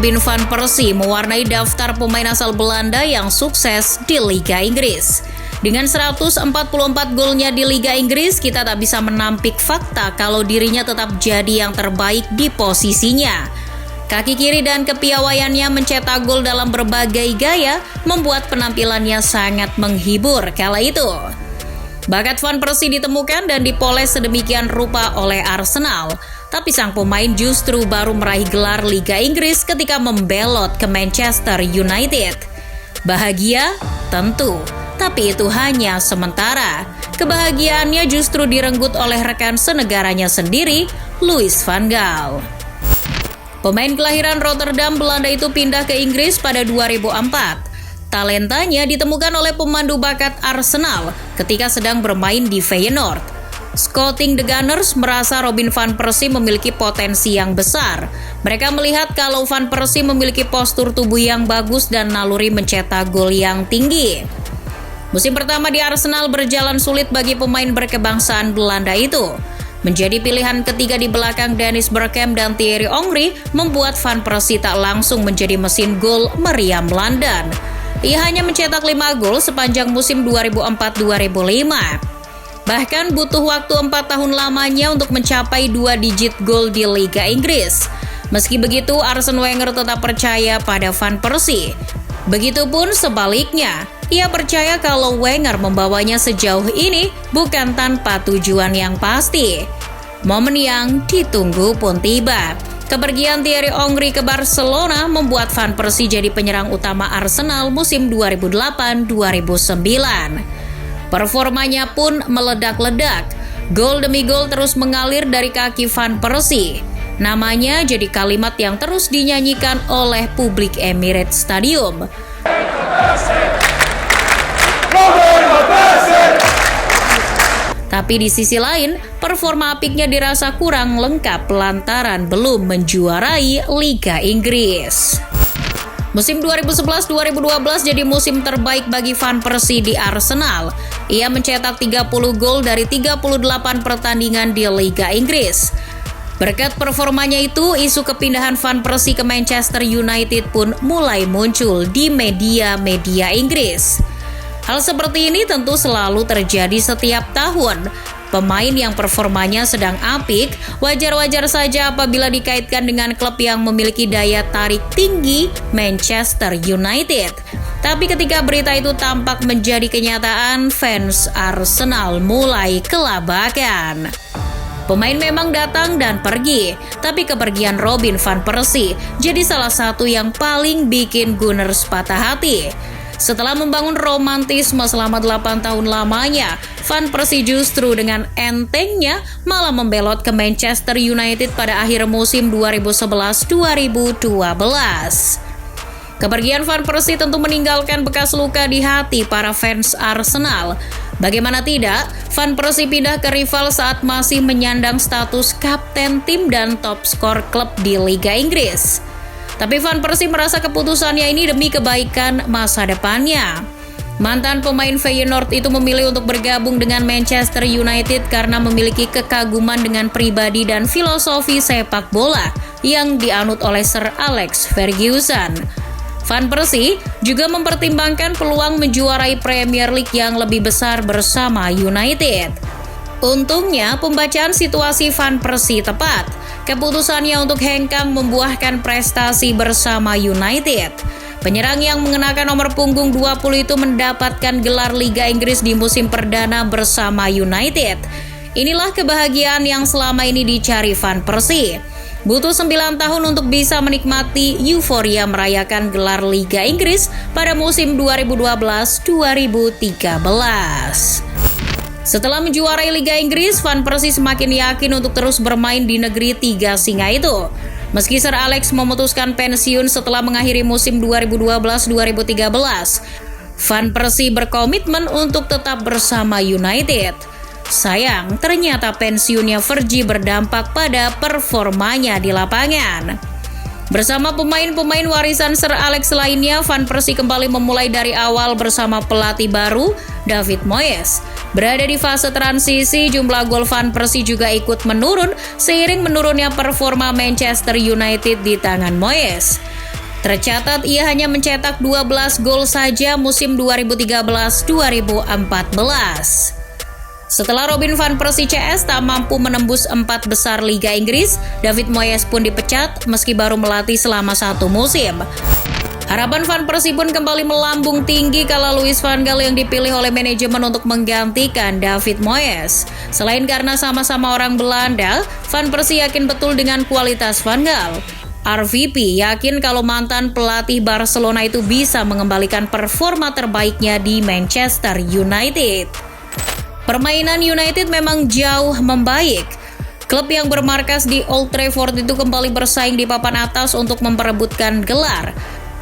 Robin van Persie mewarnai daftar pemain asal Belanda yang sukses di Liga Inggris. Dengan 144 golnya di Liga Inggris, kita tak bisa menampik fakta kalau dirinya tetap jadi yang terbaik di posisinya. Kaki kiri dan kepiawaiannya mencetak gol dalam berbagai gaya membuat penampilannya sangat menghibur kala itu. Bakat Van Persie ditemukan dan dipoles sedemikian rupa oleh Arsenal. Tapi sang pemain justru baru meraih gelar Liga Inggris ketika membelot ke Manchester United. Bahagia? Tentu. Tapi itu hanya sementara. Kebahagiaannya justru direnggut oleh rekan senegaranya sendiri, Louis van Gaal. Pemain kelahiran Rotterdam, Belanda itu pindah ke Inggris pada 2004. Talentanya ditemukan oleh pemandu bakat Arsenal ketika sedang bermain di Feyenoord. Scouting The Gunners merasa Robin van Persie memiliki potensi yang besar. Mereka melihat kalau Van Persie memiliki postur tubuh yang bagus dan naluri mencetak gol yang tinggi. Musim pertama di Arsenal berjalan sulit bagi pemain berkebangsaan Belanda itu. Menjadi pilihan ketiga di belakang Dennis Bergkamp dan Thierry Henry membuat Van Persie tak langsung menjadi mesin gol meriam London. Ia hanya mencetak 5 gol sepanjang musim 2004-2005. Bahkan butuh waktu 4 tahun lamanya untuk mencapai 2 digit gol di Liga Inggris. Meski begitu, Arsene Wenger tetap percaya pada Van Persie. Begitupun sebaliknya, ia percaya kalau Wenger membawanya sejauh ini bukan tanpa tujuan yang pasti. Momen yang ditunggu pun tiba. Kepergian Thierry Henry ke Barcelona membuat Van Persie jadi penyerang utama Arsenal musim 2008-2009. Performanya pun meledak-ledak. Gol demi gol terus mengalir dari kaki Van Persie. Namanya jadi kalimat yang terus dinyanyikan oleh publik Emirates Stadium. Tapi di sisi lain, performa apiknya dirasa kurang lengkap lantaran belum menjuarai Liga Inggris. Musim 2011-2012 jadi musim terbaik bagi Van Persie di Arsenal. Ia mencetak 30 gol dari 38 pertandingan di Liga Inggris. Berkat performanya itu, isu kepindahan Van Persie ke Manchester United pun mulai muncul di media-media Inggris. Hal seperti ini tentu selalu terjadi setiap tahun. Pemain yang performanya sedang apik, wajar-wajar saja apabila dikaitkan dengan klub yang memiliki daya tarik tinggi, Manchester United. Tapi ketika berita itu tampak menjadi kenyataan, fans Arsenal mulai kelabakan. Pemain memang datang dan pergi, tapi kepergian Robin van Persie jadi salah satu yang paling bikin Gunners patah hati. Setelah membangun romantisme selama 8 tahun lamanya, Van Persie justru dengan entengnya malah membelot ke Manchester United pada akhir musim 2011-2012. Kepergian Van Persie tentu meninggalkan bekas luka di hati para fans Arsenal. Bagaimana tidak, Van Persie pindah ke rival saat masih menyandang status kapten tim dan top skor klub di Liga Inggris. Tapi Van Persie merasa keputusannya ini demi kebaikan masa depannya. Mantan pemain Feyenoord itu memilih untuk bergabung dengan Manchester United karena memiliki kekaguman dengan pribadi dan filosofi sepak bola yang dianut oleh Sir Alex Ferguson. Van Persie juga mempertimbangkan peluang menjuarai Premier League yang lebih besar bersama United. Untungnya, pembacaan situasi Van Persie tepat. Keputusannya untuk hengkang membuahkan prestasi bersama United. Penyerang yang mengenakan nomor punggung 20 itu mendapatkan gelar Liga Inggris di musim perdana bersama United. Inilah kebahagiaan yang selama ini dicari Van Persie. Butuh 9 tahun untuk bisa menikmati euforia merayakan gelar Liga Inggris pada musim 2012-2013. Setelah menjuarai Liga Inggris, Van Persie semakin yakin untuk terus bermain di negeri tiga singa itu. Meski Sir Alex memutuskan pensiun setelah mengakhiri musim 2012-2013, Van Persie berkomitmen untuk tetap bersama United. Sayang, ternyata pensiunnya Fergie berdampak pada performanya di lapangan. Bersama pemain-pemain warisan Sir Alex lainnya, Van Persie kembali memulai dari awal bersama pelatih baru, David Moyes. Berada di fase transisi, jumlah gol Van Persie juga ikut menurun seiring menurunnya performa Manchester United di tangan Moyes. Tercatat ia hanya mencetak 12 gol saja musim 2013-2014. Setelah Robin van Persie CS tak mampu menembus 4 besar Liga Inggris, David Moyes pun dipecat meski baru melatih selama 1 musim. Harapan Van Persie pun kembali melambung tinggi kala Louis van Gaal yang dipilih oleh manajemen untuk menggantikan David Moyes. Selain karena sama-sama orang Belanda, Van Persie yakin betul dengan kualitas Van Gaal. RVP yakin kalau mantan pelatih Barcelona itu bisa mengembalikan performa terbaiknya di Manchester United. Permainan United memang jauh membaik. Klub yang bermarkas di Old Trafford itu kembali bersaing di papan atas untuk memperebutkan gelar.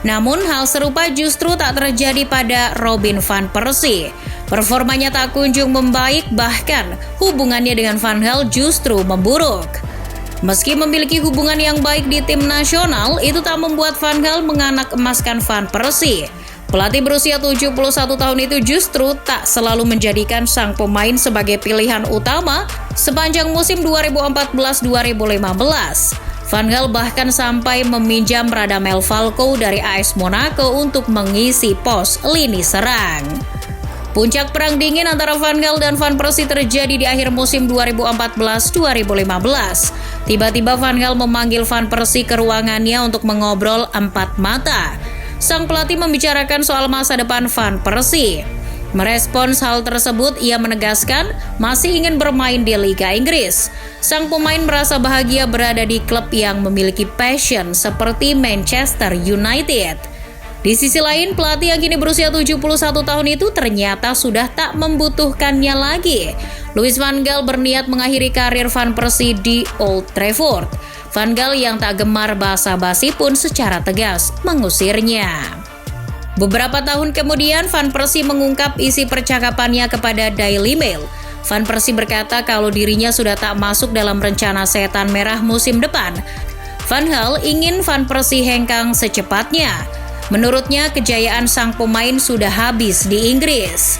Namun hal serupa justru tak terjadi pada Robin van Persie. Performanya tak kunjung membaik, bahkan hubungannya dengan Van Gaal justru memburuk. Meski memiliki hubungan yang baik di tim nasional, itu tak membuat Van Gaal menganak emaskan Van Persie. Pelatih berusia 71 tahun itu justru tak selalu menjadikan sang pemain sebagai pilihan utama sepanjang musim 2014-2015. Van Gaal bahkan sampai meminjam Radamel Falcao dari AS Monaco untuk mengisi pos lini serang. Puncak perang dingin antara Van Gaal dan Van Persie terjadi di akhir musim 2014-2015. Tiba-tiba Van Gaal memanggil Van Persie ke ruangannya untuk mengobrol 4 mata. Sang pelatih membicarakan soal masa depan Van Persie. Merespons hal tersebut, ia menegaskan masih ingin bermain di Liga Inggris. Sang pemain merasa bahagia berada di klub yang memiliki passion seperti Manchester United. Di sisi lain, pelatih yang kini berusia 71 tahun itu ternyata sudah tak membutuhkannya lagi. Louis van Gaal berniat mengakhiri karir Van Persie di Old Trafford. Van Gaal yang tak gemar basa-basi pun secara tegas mengusirnya. Beberapa tahun kemudian, Van Persie mengungkap isi percakapannya kepada Daily Mail. Van Persie berkata kalau dirinya sudah tak masuk dalam rencana setan merah musim depan. Van Gaal ingin Van Persie hengkang secepatnya. Menurutnya, kejayaan sang pemain sudah habis di Inggris.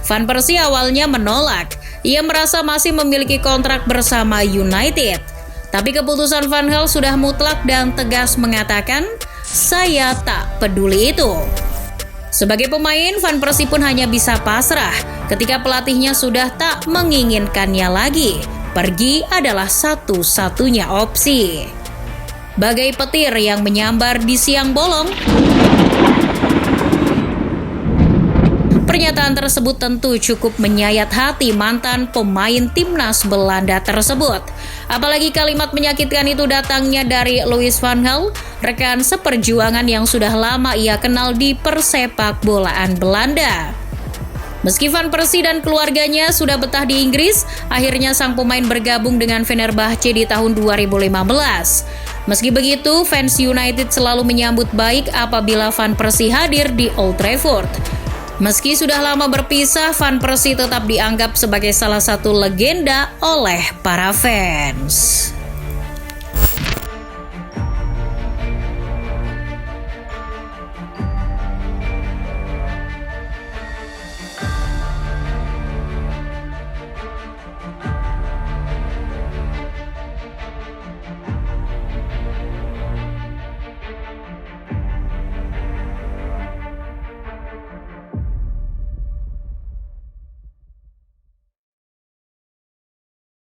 Van Persie awalnya menolak. Ia merasa masih memiliki kontrak bersama United. Tapi keputusan Van Gaal sudah mutlak dan tegas mengatakan, "Saya tak peduli itu." Sebagai pemain, Van Persie pun hanya bisa pasrah ketika pelatihnya sudah tak menginginkannya lagi. Pergi adalah satu-satunya opsi. Bagai petir yang menyambar di siang bolong, pernyataan tersebut tentu cukup menyayat hati mantan pemain timnas Belanda tersebut. Apalagi kalimat menyakitkan itu datangnya dari Louis van Gaal, rekan seperjuangan yang sudah lama ia kenal di persepak bolaan Belanda. Meski Van Persie dan keluarganya sudah betah di Inggris, akhirnya sang pemain bergabung dengan Fenerbahce di tahun 2015. Meski begitu, fans United selalu menyambut baik apabila Van Persie hadir di Old Trafford. Meski sudah lama berpisah, Van Persie tetap dianggap sebagai salah satu legenda oleh para fans.